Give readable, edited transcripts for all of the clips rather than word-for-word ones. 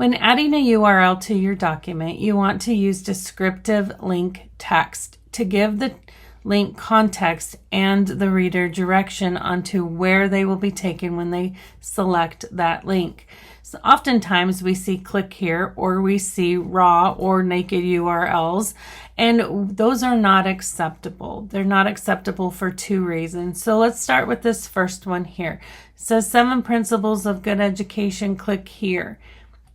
When adding a URL to your document, you want to use descriptive link text to give the link context and the reader direction onto where they will be taken when they select that link. So oftentimes we see click here, or we see raw or naked URLs, and those are not acceptable. They're not acceptable for two reasons. So let's start with this first one here. It says 7 Principles of Good Education, click here.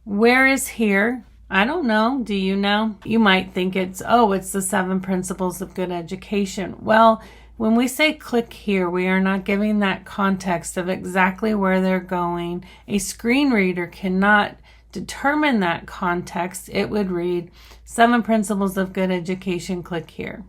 Where is here? I don't know. Do you know? You might think it's the 7 Principles of Good Education. Well, when we say click here, we are not giving that context of exactly where they're going. A screen reader cannot determine that context. It would read 7 Principles of Good Education, click here.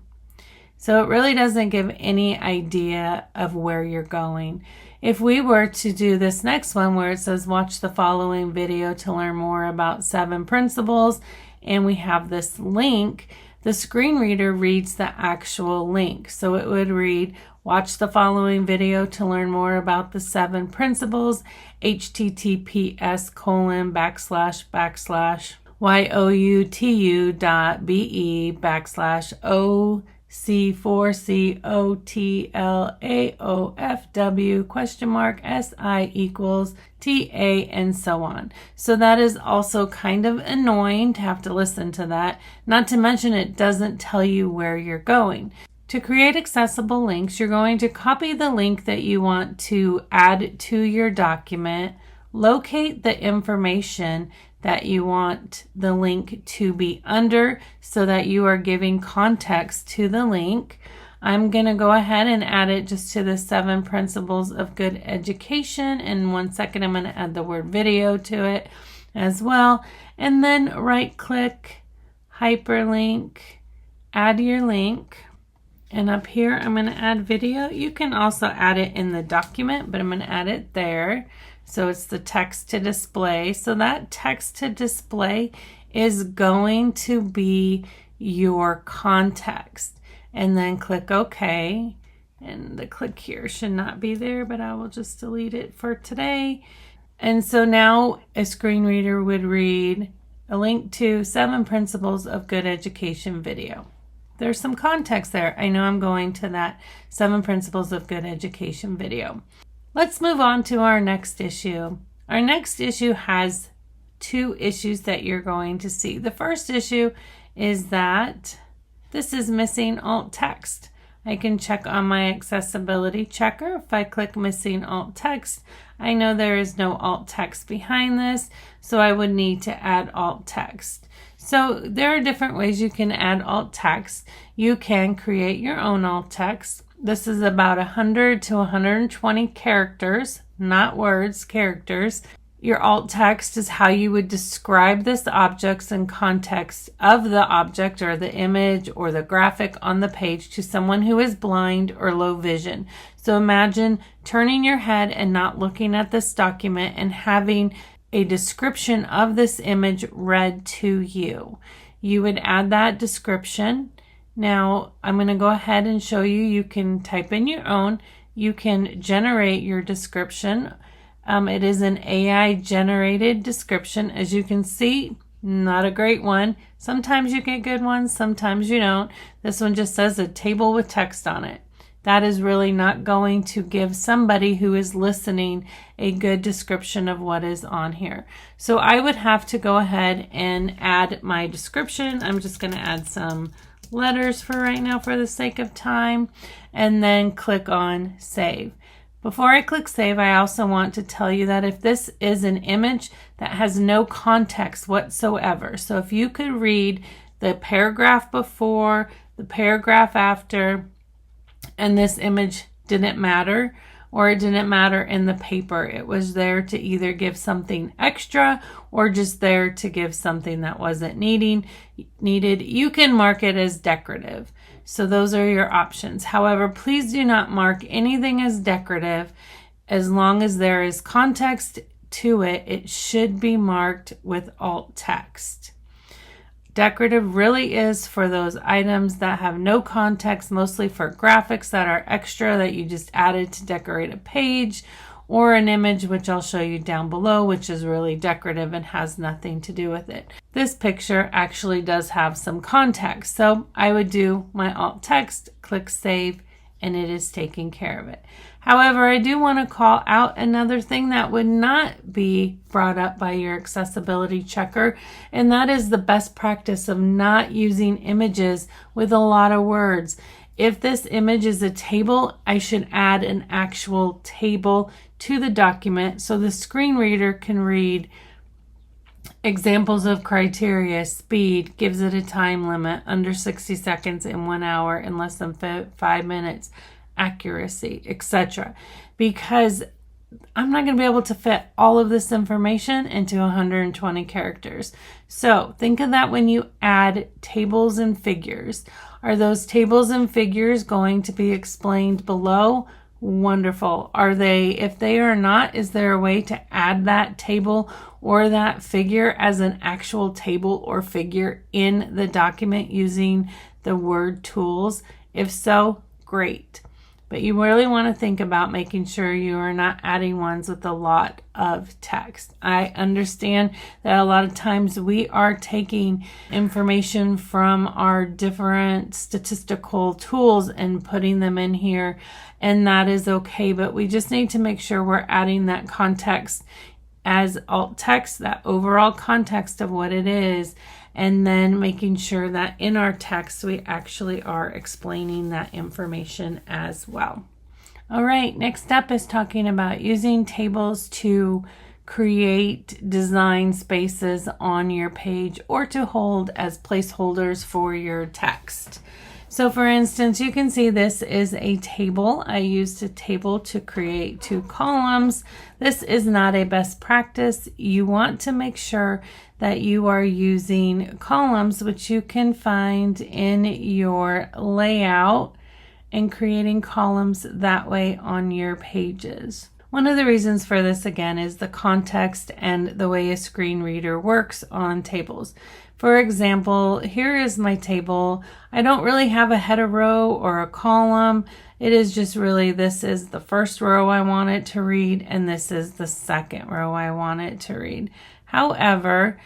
So it really doesn't give any idea of where you're going. If we were to do this next one where it says watch the following video to learn more about 7 principles, and we have this link, the screen reader reads the actual link. So it would read watch the following video to learn more about the 7 principles, https://OUTU.be/OC4COTLAOFW ? SI=TA, and so on. So that is also kind of annoying to have to listen to that. Not to mention it doesn't tell you where you're going. To create accessible links, you're going to copy the link that you want to add to your document, locate the information that you want the link to be under so that you are giving context to the link. I'm going to go ahead and add it just to the 7 Principles of Good Education. In 1 second, I'm going to add the word video to it as well. And then right click, hyperlink, add your link. And up here, I'm going to add video. You can also add it in the document, but I'm going to add it there. So it's the text to display. So that text to display is going to be your context. And then click OK. And the click here should not be there, but I will just delete it for today. And so now a screen reader would read a link to 7 Principles of Good Education video. There's some context there. I know I'm going to that 7 Principles of Good Education video. Let's move on to our next issue. Our next issue has 2 issues that you're going to see. The first issue is that this is missing alt text. I can check on my accessibility checker. If I click missing alt text, I know there is no alt text behind this, so I would need to add alt text. So there are different ways you can add alt text. You can create your own alt text. This is about 100 to 120 characters, not words, characters. Your alt text is how you would describe this object and context of the object or the image or the graphic on the page to someone who is blind or low vision. So imagine turning your head and not looking at this document and having a description of this image read to you. You would add that description. Now I'm going to go ahead and show you. You can type in your own. You can generate your description. It is an AI generated description. As you can see, not a great one. Sometimes you get good ones, sometimes you don't. This one just says a table with text on it. That is really not going to give somebody who is listening a good description of what is on here. So I would have to go ahead and add my description. I'm just going to add some letters for right now for the sake of time, and then click on save. Before I click save, I also want to tell you that if this is an image that has no context whatsoever, so if you could read the paragraph before, the paragraph after, and this image didn't matter, or it didn't matter in the paper, it was there to either give something extra or just there to give something that wasn't needed, you can mark it as decorative. So those are your options. However, please do not mark anything as decorative. As long as there is context to it, it should be marked with alt text. Decorative really is for those items that have no context, mostly for graphics that are extra that you just added to decorate a page, or an image, which I'll show you down below, which is really decorative and has nothing to do with it. This picture actually does have some context. So I would do my alt text, click save, and it is taking care of it. However, I do want to call out another thing that would not be brought up by your accessibility checker, and that is the best practice of not using images with a lot of words. If this image is a table, I should add an actual table to the document so the screen reader can read examples of criteria, speed, gives it a time limit, under 60 seconds in 1 hour, in less than 5 minutes, accuracy, etc. Because I'm not going to be able to fit all of this information into 120 characters. So think of that when you add tables and figures. Are those tables and figures going to be explained below? Wonderful. Are they? If they are not, is there a way to add that table or that figure as an actual table or figure in the document using the Word tools? If so, great. But you really want to think about making sure you are not adding ones with a lot of text. I understand that a lot of times we are taking information from our different statistical tools and putting them in here, and that is okay, but we just need to make sure we're adding that context as alt text, that overall context of what it is, and then making sure that in our text we actually are explaining that information as well. All right, next up is talking about using tables to create design spaces on your page or to hold as placeholders for your text. So for instance, you can see this is a table. I used a table to create 2 columns. This is not a best practice. You want to make sure that you are using columns, which you can find in your layout, and creating columns that way on your pages. One of the reasons for this, again, is the context and the way a screen reader works on tables. For example, here is my table. I don't really have a header row or a column. It is just really, this is the first row I want it to read, and this is the second row I want it to read. However,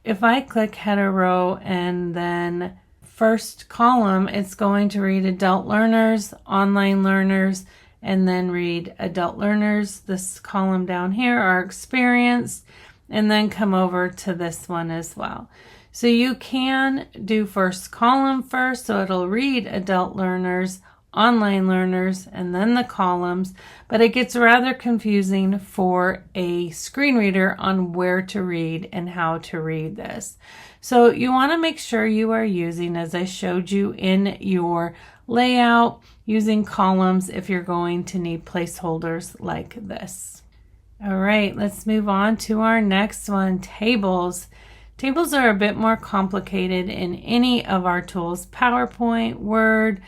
if I click header row and then first column, it's going to read adult learners, online learners, and then read adult learners. This column down here are experienced, and then come over to this one as well. So you can do first column first, so it'll read adult learners, online learners, and then the columns, but it gets rather confusing for a screen reader on where to read and how to read this. So you want to make sure you are using, as I showed you in your layout, using columns if you're going to need placeholders like this. All right, let's move on to our next one, tables. Tables are a bit more complicated in any of our tools, PowerPoint, Word,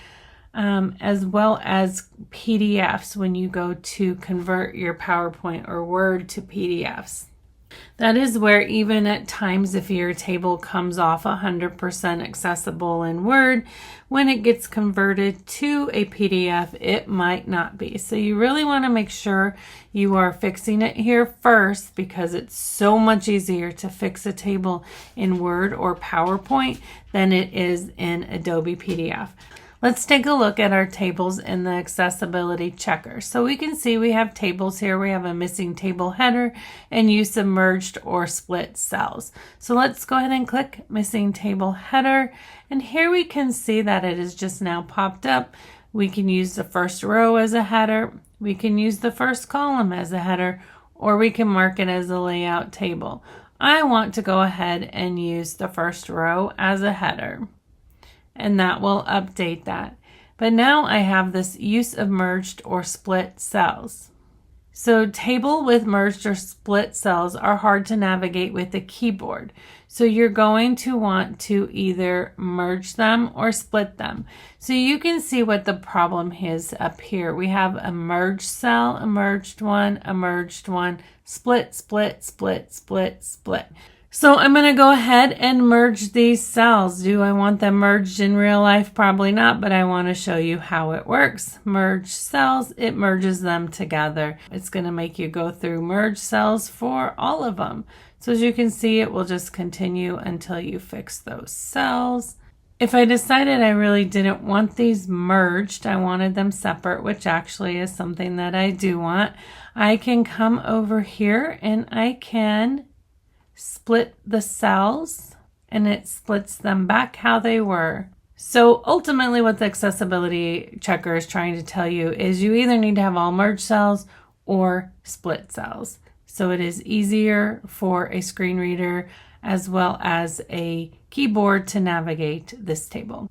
as well as PDFs when you go to convert your PowerPoint or Word to PDFs. That is where even at times if your table comes off 100% accessible in Word, when it gets converted to a PDF, it might not be. So you really want to make sure you are fixing it here first, because it's so much easier to fix a table in Word or PowerPoint than it is in Adobe PDF. Let's take a look at our tables in the accessibility checker. So we can see we have tables here. We have a missing table header and use of merged or split cells. So let's go ahead and click missing table header. And here we can see that it is just now popped up. We can use the first row as a header. We can use the first column as a header, or we can mark it as a layout table. I want to go ahead and use the first row as a header, and that will update that. But now I have this use of merged or split cells. So table with merged or split cells are hard to navigate with the keyboard. So you're going to want to either merge them or split them. So you can see what the problem is up here. We have a merged cell, a merged one, split, split, split, split, split. So I'm going to go ahead and merge these cells. Do I want them merged in real life? Probably not, but I want to show you how it works. Merge cells, it merges them together. It's going to make you go through merge cells for all of them. So as you can see, it will just continue until you fix those cells. If I decided I really didn't want these merged, I wanted them separate, which actually is something that I do want, I can come over here and I can split the cells, and it splits them back how they were. So ultimately what the accessibility checker is trying to tell you is you either need to have all merged cells or split cells. So it is easier for a screen reader as well as a keyboard to navigate this table.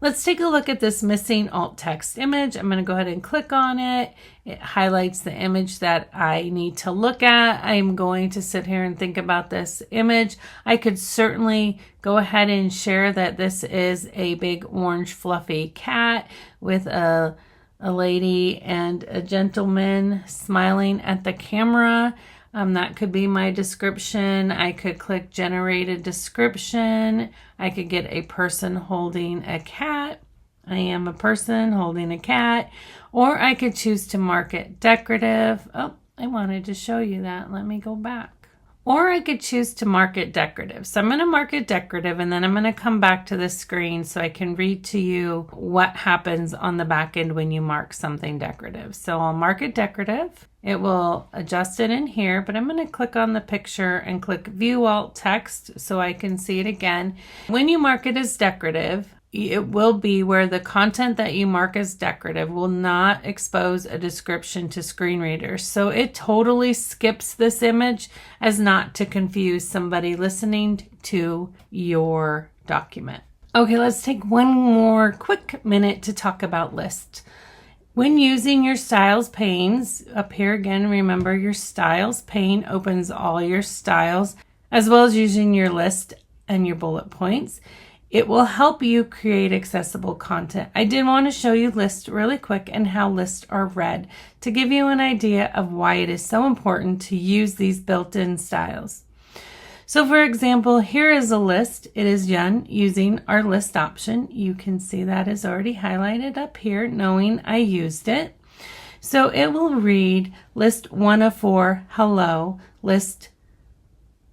Let's take a look at this missing alt text image. I'm going to go ahead and click on it. It highlights the image that I need to look at. I'm going to sit here and think about this image. I could certainly go ahead and share that this is a big orange fluffy cat with a lady and a gentleman smiling at the camera. That could be my description. I could click generate a description. I could get a person holding a cat. I am a person holding a cat. Or I could choose to mark it decorative. Oh, I wanted to show you that. Let me go back. Or I could choose to mark it decorative. So I'm going to mark it decorative, and then I'm going to come back to the screen so I can read to you what happens on the back end when you mark something decorative. So I'll mark it decorative. It will adjust it in here, but I'm going to click on the picture and click View Alt Text so I can see it again. When you mark it as decorative, it will be where the content that you mark as decorative will not expose a description to screen readers. So it totally skips this image as not to confuse somebody listening to your document. Okay, let's take one more quick minute to talk about lists. When using your styles panes, up here again, remember your styles pane opens all your styles, as well as using your list and your bullet points. It will help you create accessible content. I did want to show you lists really quick and how lists are read to give you an idea of why it is so important to use these built-in styles. So for example, here is a list. It is done using our list option. You can see that is already highlighted up here, knowing I used it. So it will read list 1 of 4, hello, list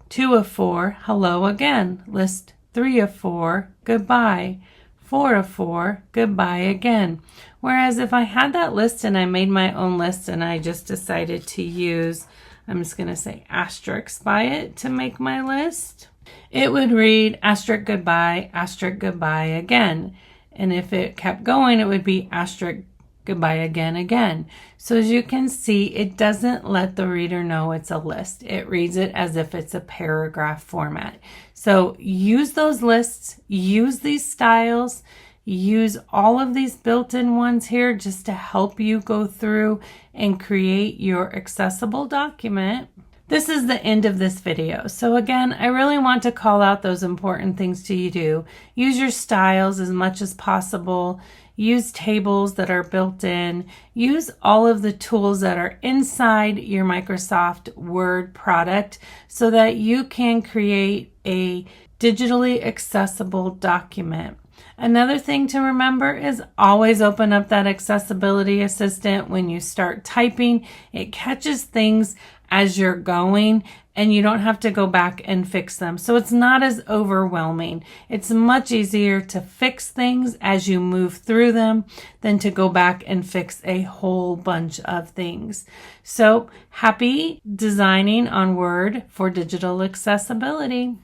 2 of 4, hello again, list 3 of 4, goodbye, 4 of 4, goodbye again. Whereas if I had that list and I made my own list and I just decided to use, I'm just going to say asterisk by it to make my list, it would read asterisk goodbye again. And if it kept going, it would be asterisk goodbye again. So as you can see, it doesn't let the reader know it's a list. It reads it as if it's a paragraph format. So use those lists, use these styles, use all of these built-in ones here just to help you go through and create your accessible document. This is the end of this video. So again, I really want to call out those important things to you do. Use your styles as much as possible. Use tables that are built in. Use all of the tools that are inside your Microsoft Word product so that you can create a digitally accessible document. Another thing to remember is always open up that accessibility assistant when you start typing. It catches things as you're going and you don't have to go back and fix them. So it's not as overwhelming. It's much easier to fix things as you move through them than to go back and fix a whole bunch of things. So happy designing on Word for digital accessibility.